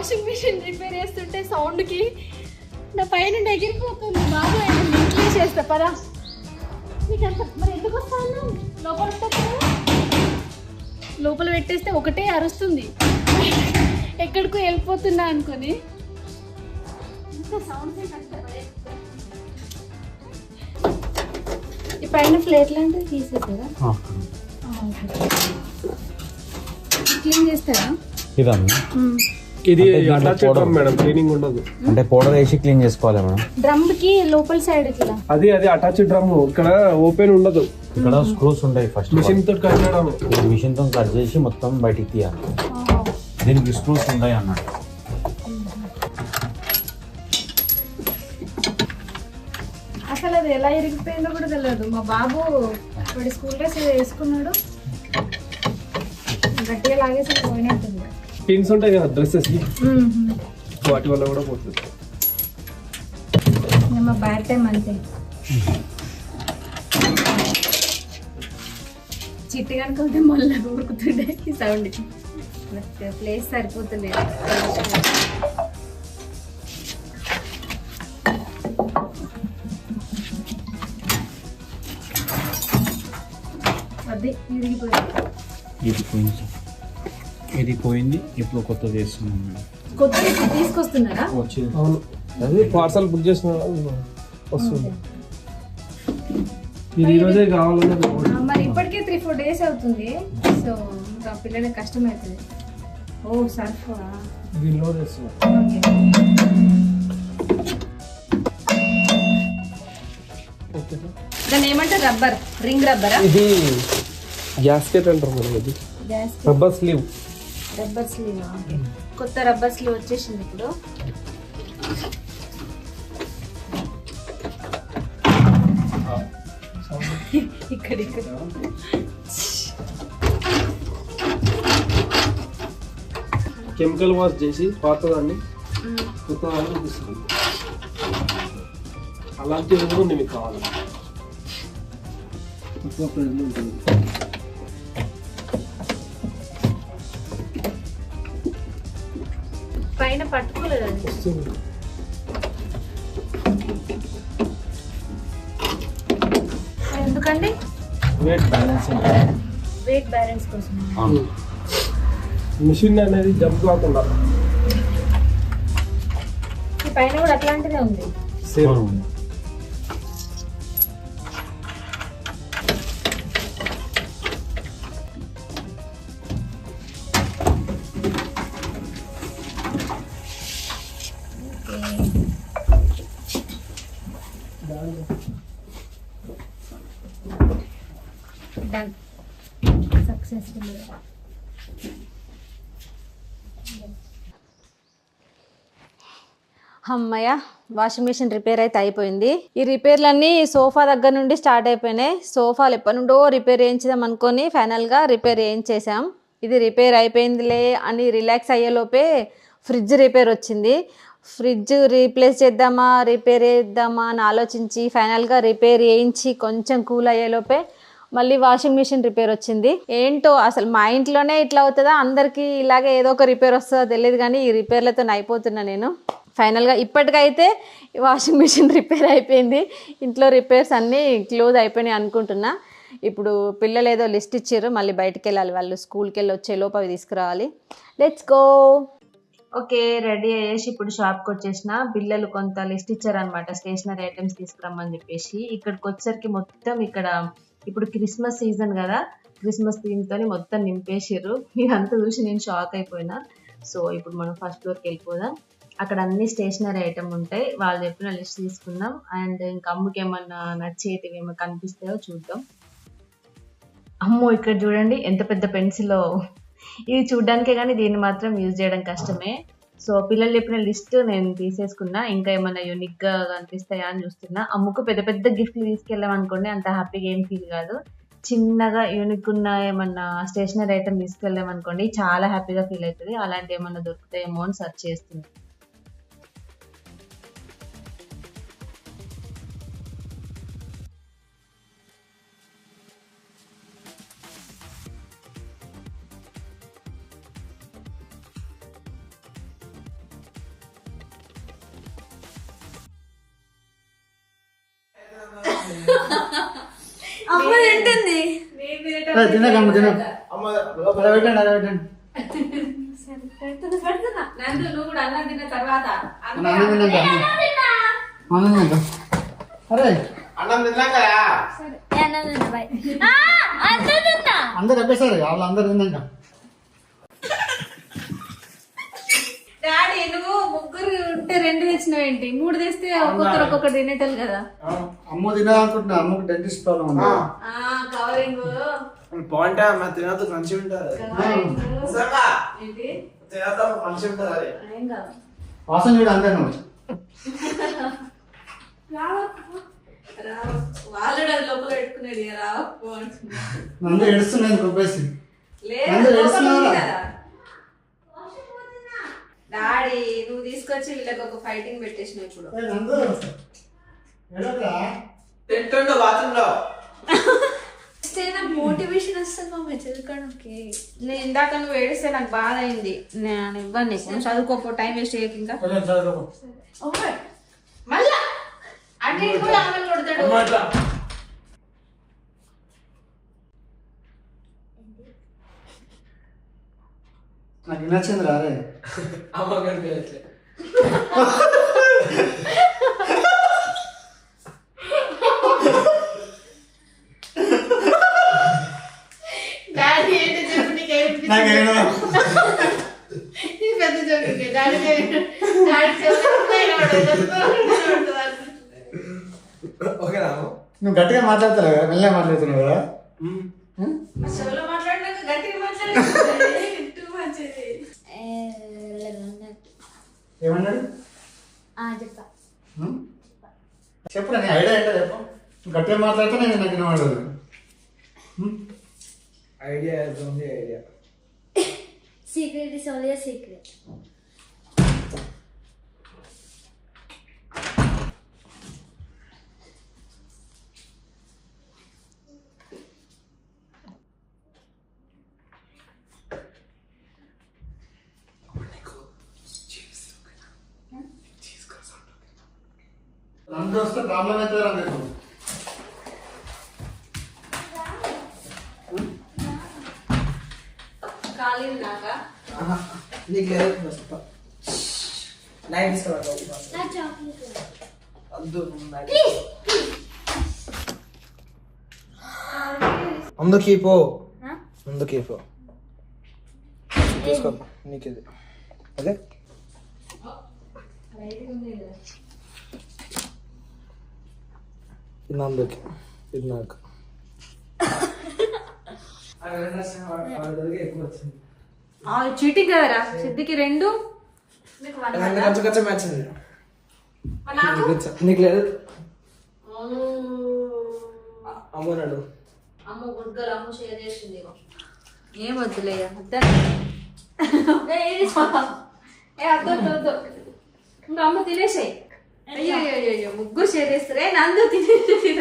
Washing machine repair చేస్తుంటే సౌండ్కి నా పైన ఎగిరిపోతుంది. బాబు ఇంట్లో చేస్తా పదా నీకంత మరి ఎందుకు వస్తాను లోపల పెట్టేస్తే ఒకటే అరుస్తుంది, ఎక్కడికో వెళ్ళిపోతున్నా అనుకొని. ఈ పైన ప్లేట్ లాంటివి తీసేస్తారా? క్లీన్ చేస్తారా? ఇది అటాచ్డ్ డ్రమ్ మేడం, క్లీనింగ్ ఉండదు. అంటే పౌడర్ వేసి క్లీన్ చేసుకోవాలి మేడం. డ్రమ్ కి లోపల సైడ్ ఇట్లా అది అటాచ్డ్ డ్రమ్, ఇక్కడ ఓపెన్ ఉండదు. ఇక్కడ స్క్రూస్ ఉంటాయి. ఫస్ట్ మిషన్ తో కట్ చేయడం, మిషన్ తో కట్ చేసి మొత్తం బయటికి తీయాలి. దీనికి స్క్రూస్ ఉంటాయి అన్నట్టు. అసలు అది ఎలా ఇరిగిపోయిందో కూడా తెలియదు. మా బాబు వాడి స్కూల్ డ్రెస్ వేసుకున్నాడు, గట్టిగా లాగేసి పోయినట్టుంది. పిన్స్ ఉంటాయి కదా డ్రెస్సెస్ కి, వాటి వల్ల కూడా పోతుంది. మా బ్యాడ్ టైం అంతే. చిట్టి కనుకుంటే మళ్ళీ ఊరుకుతుండే ఈ సౌండ్కి. ప్లేస్ సరిపోతుంది. అది ఇది పోయింది. ఇప్పుడు కొత్తది వేస్తున్నాం మేడం. కొత్తది తీసుకొస్తున్నారా? అవును, అది పార్సల్ బుక్ చేసిన వస్తుంది. ఇది ఈరోజే కావాలన్నది. మరి ఇప్పటికే 3-4 days అవుతుంది. సో ఇంకా పిల్లలకి కష్టం అవుతుంది. ఓ సర్ఫ్ దీనిలో వేస్తున్నా. దాన్ని ఏమంటారు? రబ్బర్, రింగ్ రబ్బరా? ఇది గ్యాస్కెట్ అంటారు మేడం. ఇది రబ్బర్ స్లీవ్. Rubber sleeve. కొత్త రబ్బర్ స్లీవ్ వచ్చేసింది ఇప్పుడు. ఇక్కడ కెమికల్ వాష్ చేసి పాతదాన్ని కొత్త దాన్ని తీసుకుంది. అలాంటివి కూడా ఉంది, మీకు కావాలి తక్కువ ప్రైజ్లో ఉంటుంది. పైన పట్టుకోలేదండి. ఎందుకండి? Weight balance. వెయిట్ బ్యాలెన్స్ కోసం. మిషన్ అనేది జంప్ కాకుండా. ఈ పైన కూడా అట్లాంటిదే ఉంది. సేమ్. Done, successful. అమ్మయ్య, వాషింగ్ మిషన్ రిపేర్ అయితే అయిపోయింది. ఈ రిపేర్లన్నీ సోఫా దగ్గర నుండి స్టార్ట్ అయిపోయినాయి. సోఫాలు ఎప్పటి నుండో రిపేర్ చేయించుదాం అనుకొని ఫైనల్గా రిపేర్ చేయించేసాం. ఇది రిపేర్ అయిపోయిందిలే అని రిలాక్స్ అయ్యేలోపే ఫ్రిడ్జ్ రిపేర్ వచ్చింది. ఫ్రిడ్జ్ రీప్లేస్ చేద్దామా రిపేర్ చేద్దామా అని ఆలోచించి ఫైనల్గా రిపేర్ చేయించి కొంచెం కూల్ అయ్యేలోపే మళ్ళీ వాషింగ్ మిషన్ రిపేర్ వచ్చింది. ఏంటో అసలు మా ఇంట్లోనే ఇట్లా అవుతుందా, అందరికీ ఇలాగే ఏదో ఒక రిపేర్ వస్తుందో తెలియదు, కానీ ఈ రిపేర్లతో అయిపోతున్నా నేను. ఫైనల్గా ఇప్పటికైతే వాషింగ్ మిషన్ రిపేర్ అయిపోయింది. ఇంట్లో రిపేర్స్ అన్నీ క్లోజ్ అయిపోయినాయి అనుకుంటున్నా. ఇప్పుడు పిల్లలు ఏదో లిస్ట్ ఇచ్చారు, మళ్ళీ బయటికి వెళ్ళాలి. వాళ్ళు స్కూల్కి వెళ్ళి వచ్చే లోపు అవి తీసుకురావాలి. Let's go. ఓకే, రెడీ అయ్యేసి ఇప్పుడు షాప్కి వచ్చేసిన. పిల్లలు కొంత లిస్ట్ ఇచ్చారనమాట, స్టేషనరీ ఐటమ్స్ తీసుకురమ్మని చెప్పేసి. ఇక్కడికి వచ్చేసరికి మొత్తం ఇక్కడ ఇప్పుడు క్రిస్మస్ సీజన్ కదా, క్రిస్మస్ థీమ్తో మొత్తం నింపేసారు. ఇదంతా చూసి నేను షాక్ అయిపోయినా. సో ఇప్పుడు మనం ఫస్ట్ ఫ్లోర్కి వెళ్ళిపోదాం. అక్కడ అన్ని స్టేషనరీ ఐటమ్ ఉంటాయి. వాళ్ళు చెప్పిన లిస్ట్ తీసుకుందాం. అండ్ ఇంకా అమ్మకి ఏమన్నా నచ్చేటివి ఏమన్నా కనిపిస్తాయో చూద్దాం. అమ్మో, ఇక్కడ చూడండి ఎంత పెద్ద పెన్సిల్. ఇది చూడడానికే కానీ దీన్ని మాత్రం యూజ్ చేయడం కష్టమే. సో పిల్లలు చెప్పిన లిస్ట్ నేను తీసేసుకున్నా. ఇంకా ఏమన్నా యూనిక్గా కనిపిస్తాయా అని చూస్తున్నా. అమ్మకు పెద్ద పెద్ద గిఫ్ట్లు తీసుకెళ్ళాం అనుకోండి, అంత హ్యాపీగా ఏం ఫీల్ కాదు. చిన్నగా యూనిక్ ఉన్న ఏమన్నా స్టేషనరీ ఐటమ్ తీసుకెళ్ళాం అనుకోండి, చాలా హ్యాపీగా ఫీల్ అవుతుంది. అలాంటి ఏమన్నా దొరుకుతాయేమో అని సెర్చ్ చేస్తుంది. అమ్మ తింటుంది. నందు నువ్వు కూడా అన్నం తిన్న తర్వాత అందరు చెప్పేసారు వాళ్ళందరూ తిన్నాక. డాడీ నువ్వు ముగ్గురు ఉంటే 2 తెచ్చినావు ఏంటి? 3 తెస్తే ఒక్కొక్కరు ఒక్కొక్కటి తినేటోళ్ళు కదా. అమ్మ తినాలనుకుంటున్నా, అమ్మకు డెంటిస్ట్ ప్రాబ్లం ఉంది. కవరింగ్ బాగుంటా తినద్దు మంచిగా ఉంటారు మంచిగా ఉంటారు. ఏం కాదు. వాసన చూడు అంతే నువ్వు. వాళ్ళు లోపల పెట్టుకునేది రావు. నందు ఏడుస్తున్నాను కొప్పేసి. డాడీ నువ్వు తీసుకొచ్చి వీళ్ళకి ఒక ఫైటింగ్ పెట్టేసినావు ఇప్పుడు. తింటుండో బాత్రూమ్ లో మోటివేషన్ వస్తుంది చదువుకోవడానికి. నేను ఇందాక నువ్వు ఏడిస్తే నాకు బాధ అయింది. నేను ఇవ్వను నీకు. నువ్వు చదువుకోపో, టైం వేస్ట్ చేయకు. ఇంకా మళ్ళా అన్ని కొడతాడు. నాకు నచ్చింది రారే. అమ్మగారు నువ్వు గట్టిగా మాట్లాడతావు కదా, మెల్లగా మాట్లాడుతున్నావు కదా. ఏమన్నాడు చెప్పు. నేను ఐడియా ఏంటో చెప్పు. నువ్వు గట్టిగా మాట్లాడితే నేను నాకు వినవాడదు. ఐడియా ఉంది. Idea Secret is only a secret. నందు వస్తే ప్రాబ్లం అవుతుందా మీకు? ఖాళీ ఉన్నాక నీకు లేదు నైట్ Not chocolate. ముందుకి పో, Huh? ముందుకి పో. తీసుకో నీకు ఇది. అదే ఇది నందుకి, ఇది నాకు. చీటింగ్ కదరా సిద్ధికి 2. కొంచెం కొంచెం వచ్చింది. నీకు లేదు. అమ్మనాడు అమ్మ గుడ్గలు అమ్మ షేర్ చేసింది. ఏం వద్దులే వద్దు. ఇంకా అమ్మ తినేసాయి. అయ్యో ముగ్గురు షేర్ చేస్తారే. నందు తినేసి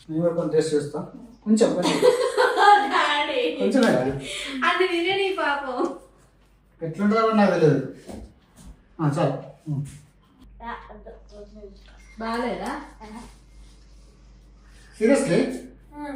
నేను కొంచెం టేస్ట్ చేస్తా. కొంచెం కొంచెం అది తినే నీ పాపం. ఎట్లుంటుందో నాకు తెలియదు. చాలు. బాగాలేదా? Seriously Hmm.